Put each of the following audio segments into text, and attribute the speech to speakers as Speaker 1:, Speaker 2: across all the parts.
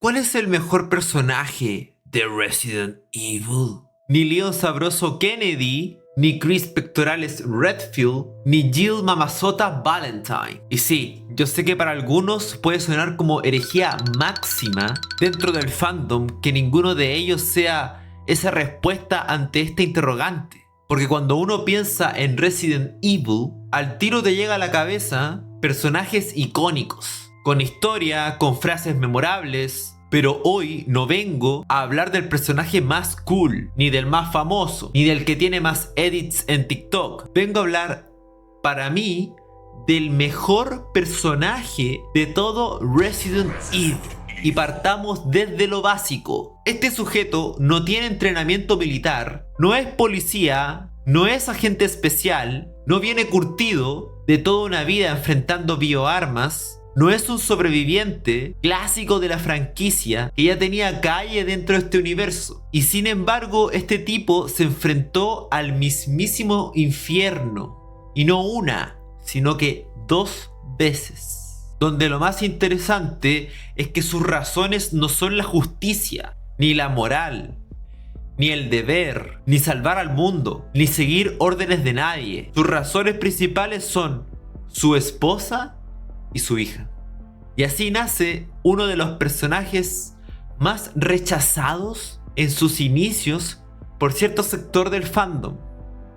Speaker 1: ¿Cuál es el mejor personaje de Resident Evil? Ni Leon Sabroso Kennedy, ni Chris Pectorales Redfield, ni Jill Mamazota Valentine. Y sí, yo sé que para algunos puede sonar como herejía máxima dentro del fandom que ninguno de ellos sea esa respuesta ante este interrogante. Porque cuando uno piensa en Resident Evil, al tiro te llega a la cabeza personajes icónicos, con historia, con frases memorables. Pero hoy no vengo a hablar del personaje más cool, ni del más famoso, ni del que tiene más edits en TikTok. Vengo a hablar, para mí, del mejor personaje de todo Resident Evil. Y partamos desde lo básico. Este sujeto no tiene entrenamiento militar, no es policía, no es agente especial, no viene curtido de toda una vida enfrentando bioarmas. No es un sobreviviente clásico de la franquicia que ya tenía calle dentro de este universo. Y sin embargo, este tipo se enfrentó al mismísimo infierno. Y no una, sino que 2 veces. Donde lo más interesante es que sus razones no son la justicia, ni la moral, ni el deber, ni salvar al mundo, ni seguir órdenes de nadie. Sus razones principales son su esposa y su hija. Y así nace uno de los personajes más rechazados en sus inicios por cierto sector del fandom.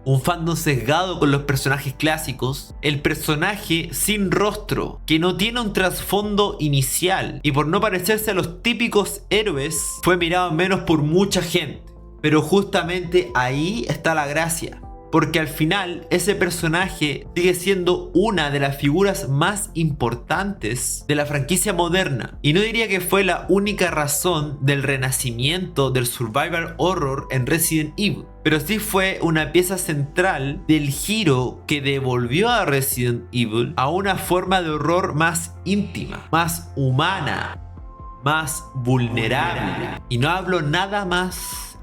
Speaker 1: Un fandom sesgado con los personajes clásicos, el personaje sin rostro, que no tiene un trasfondo inicial y por no parecerse a los típicos héroes fue mirado menos por mucha gente. Pero justamente ahí está la gracia. Porque al final ese personaje sigue siendo una de las figuras más importantes de la franquicia moderna. Y no diría que fue la única razón del renacimiento del survival horror en Resident Evil. Pero sí fue una pieza central del giro que devolvió a Resident Evil a una forma de horror más íntima, más humana, más vulnerable. Y no hablo nada más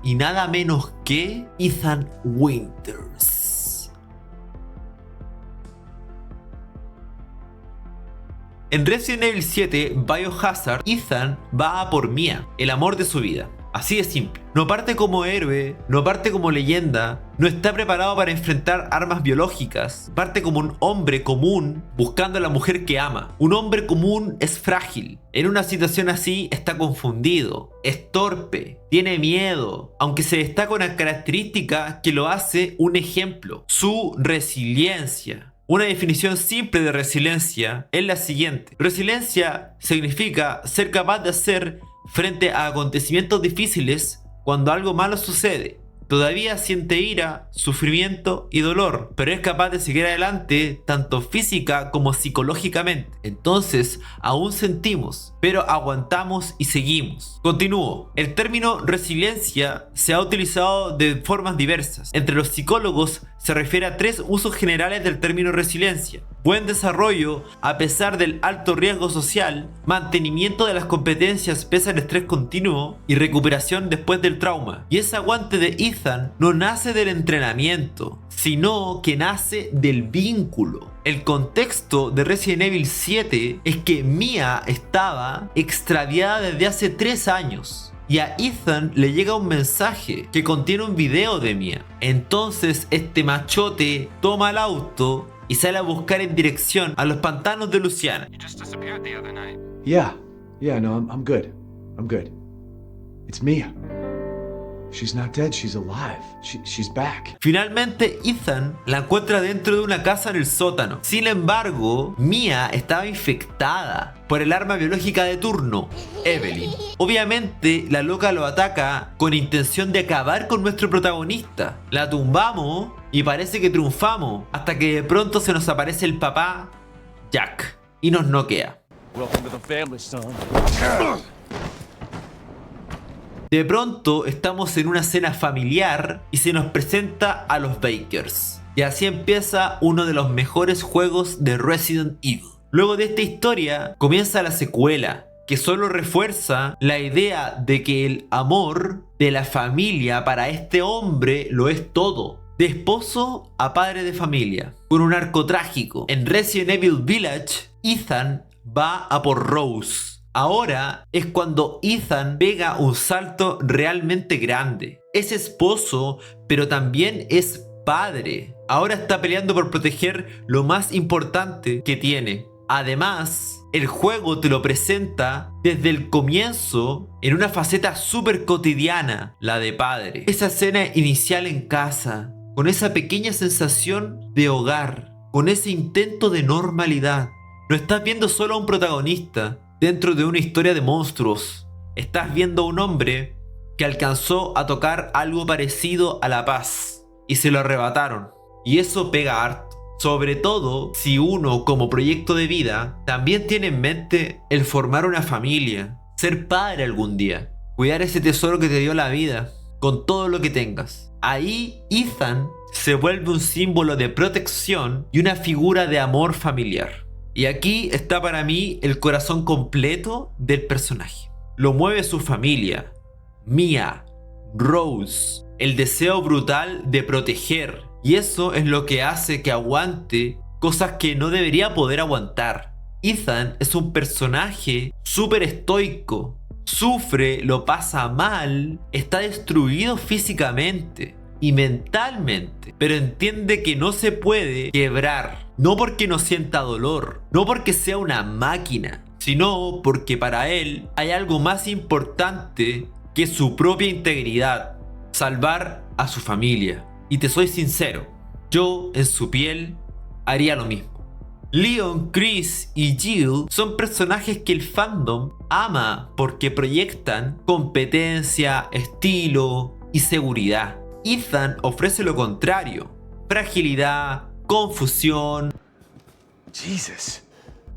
Speaker 1: y nada menos que Ethan Winters. En Resident Evil 7 Biohazard, Ethan va a por Mia, el amor de su vida. Así de simple. No parte como héroe, no parte como leyenda, no está preparado para enfrentar armas biológicas. Parte como un hombre común buscando a la mujer que ama. Un hombre común es frágil. En una situación así está confundido, es torpe, tiene miedo, aunque se destaca una característica que lo hace un ejemplo: su resiliencia. Una definición simple de resiliencia es la siguiente. Resiliencia significa ser capaz de hacer frente a acontecimientos difíciles cuando algo malo sucede. Todavía siente ira, sufrimiento y dolor, pero es capaz de seguir adelante tanto física como psicológicamente. Entonces, aún sentimos, pero aguantamos y seguimos. Continúo. El término resiliencia se ha utilizado de formas diversas. Entre los psicólogos se refiere a 3 usos generales del término resiliencia: buen desarrollo a pesar del alto riesgo social, mantenimiento de las competencias pese al estrés continuo y recuperación después del trauma. Y ese aguante de Ethan no nace del entrenamiento, sino que nace del vínculo. El contexto de Resident Evil 7 es que Mia estaba extraviada desde hace 3 años. Y a Ethan le llega un mensaje que contiene un video de Mia. Entonces este machote toma el auto y sale a buscar en dirección a los pantanos de Luciana.
Speaker 2: Yeah, no, I'm good. I'm good. It's Mia. She's not dead, she's alive. She's back.
Speaker 1: Finalmente Ethan la encuentra dentro de una casa en el sótano. Sin embargo, Mia estaba infectada por el arma biológica de turno, Evelyn. Obviamente la loca lo ataca con intención de acabar con nuestro protagonista. La tumbamos y parece que triunfamos, hasta que de pronto se nos aparece el papá, Jack, y nos noquea.
Speaker 3: Welcome to the family, son.
Speaker 1: De pronto estamos en una cena familiar y se nos presenta a los Bakers. Y así empieza uno de los mejores juegos de Resident Evil. Luego de esta historia comienza la secuela, que solo refuerza la idea de que el amor de la familia para este hombre lo es todo. De esposo a padre de familia, con un arco trágico. En Resident Evil Village, Ethan va a por Rose, Ahora es cuando Ethan pega un salto realmente grande. Es esposo, pero también es padre. Ahora está peleando por proteger lo más importante que tiene. Además, el juego te lo presenta desde el comienzo en una faceta súper cotidiana, la de padre. Esa escena inicial en casa, con esa pequeña sensación de hogar, con ese intento de normalidad. No estás viendo solo a un protagonista dentro de una historia de monstruos. Estás viendo a un hombre que alcanzó a tocar algo parecido a la paz y se lo arrebataron. Y eso pega harto. Sobre todo si uno como proyecto de vida también tiene en mente el formar una familia, ser padre algún día, cuidar ese tesoro que te dio la vida con todo lo que tengas. Ahí Ethan se vuelve un símbolo de protección y una figura de amor familiar. Y aquí está para mí el corazón completo del personaje. Lo mueve su familia, Mia, Rose, el deseo brutal de proteger. Y eso es lo que hace que aguante cosas que no debería poder aguantar. Ethan es un personaje súper estoico. Sufre, lo pasa mal, está destruido físicamente y mentalmente, pero entiende que no se puede quebrar. No porque no sienta dolor, no porque sea una máquina, sino porque para él hay algo más importante que su propia integridad: salvar a su familia. Y te soy sincero, yo en su piel haría lo mismo. Leon, Chris y Jill son personajes que el fandom ama porque proyectan competencia, estilo y seguridad. Ethan ofrece lo contrario: fragilidad, confusión.
Speaker 2: Jesus.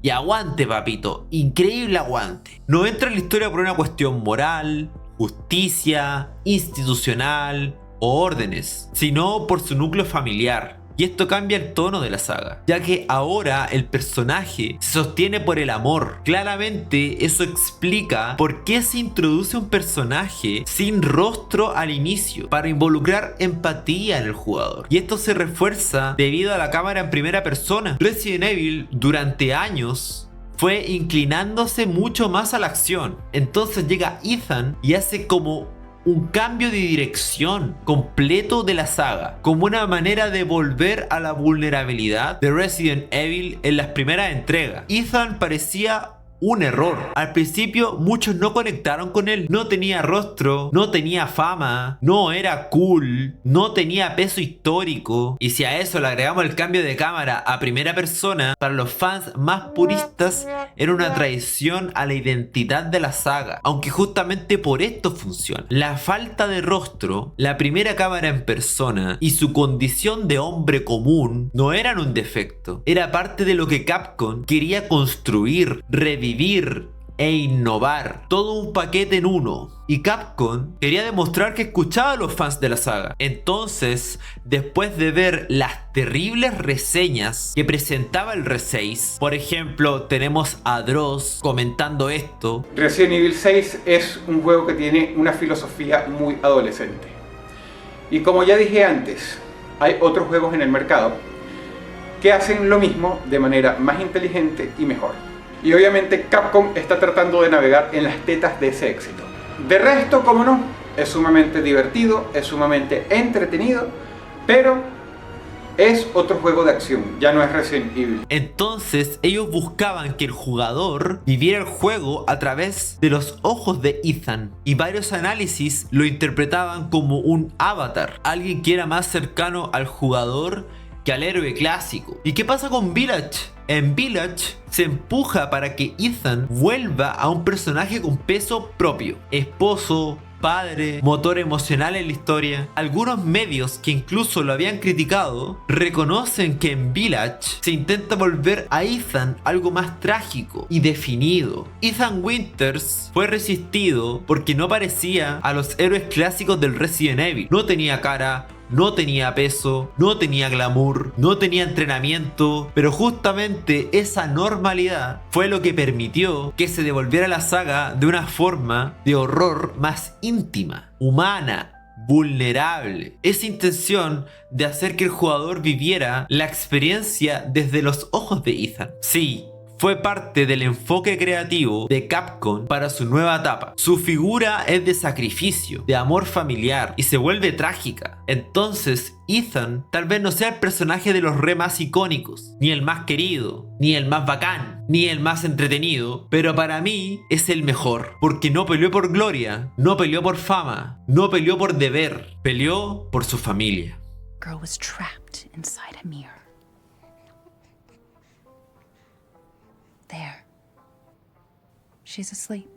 Speaker 1: Y aguante, papito, increíble aguante. No entra en la historia por una cuestión moral, justicia, institucional o órdenes, sino por su núcleo familiar. Y esto cambia el tono de la saga, ya que ahora el personaje se sostiene por el amor. Claramente eso explica por qué se introduce un personaje sin rostro al inicio, para involucrar empatía en el jugador. Y esto se refuerza debido a la cámara en primera persona. Resident Evil durante años fue inclinándose mucho más a la acción. Entonces llega Ethan y hace como un cambio de dirección completo de la saga, como una manera de volver a la vulnerabilidad de Resident Evil en las primeras entregas. Ethan parecía un error. Al principio muchos no conectaron con él. No tenía rostro, no tenía fama, no era cool, no tenía peso histórico. Y si a eso le agregamos el cambio de cámara a primera persona, para los fans más puristas era una traición a la identidad de la saga. Aunque justamente por esto funciona. La falta de rostro, la primera cámara en persona y su condición de hombre común no eran un defecto. Era parte de lo que Capcom quería construir, revivir e innovar, todo un paquete en uno. Y Capcom quería demostrar que escuchaba a los fans de la saga. Entonces, después de ver las terribles reseñas que presentaba el R6, por ejemplo, tenemos a Dross comentando esto:
Speaker 4: Resident Evil 6 es un juego que tiene una filosofía muy adolescente. Y como ya dije antes, hay otros juegos en el mercado que hacen lo mismo de manera más inteligente y mejor. Y obviamente Capcom está tratando de navegar en las tetas de ese éxito. De resto, como no, es sumamente divertido, es sumamente entretenido, pero es otro juego de acción, ya no es Resident Evil.
Speaker 1: Entonces ellos buscaban que el jugador viviera el juego a través de los ojos de Ethan, y varios análisis lo interpretaban como un avatar, alguien que era más cercano al jugador que al héroe clásico. ¿Y qué pasa con Village? En Village se empuja para que Ethan vuelva a un personaje con peso propio: esposo, padre, motor emocional en la historia. Algunos medios que incluso lo habían criticado reconocen que en Village se intenta volver a Ethan algo más trágico y definido. Ethan Winters fue resistido porque no parecía a los héroes clásicos del Resident Evil. No tenía cara, no tenía peso, no tenía glamour, no tenía entrenamiento, pero justamente esa normalidad fue lo que permitió que se devolviera la saga de una forma de horror más íntima, humana, vulnerable. Esa intención de hacer que el jugador viviera la experiencia desde los ojos de Ethan. Sí, fue parte del enfoque creativo de Capcom para su nueva etapa. Su figura es de sacrificio, de amor familiar y se vuelve trágica. Entonces, Ethan tal vez no sea el personaje de los re más icónicos, ni el más querido, ni el más bacán, ni el más entretenido, pero para mí es el mejor, porque no peleó por gloria, no peleó por fama, no peleó por deber, peleó por su familia.
Speaker 5: Girl was trapped inside a mirror. There. She's asleep.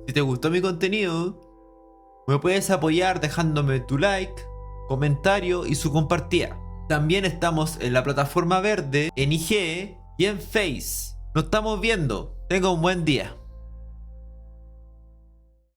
Speaker 1: Si te gustó mi contenido, me puedes apoyar dejándome tu like, comentario y su compartida. También estamos en la plataforma verde, en IG y en Face. Nos estamos viendo. Tenga un buen día.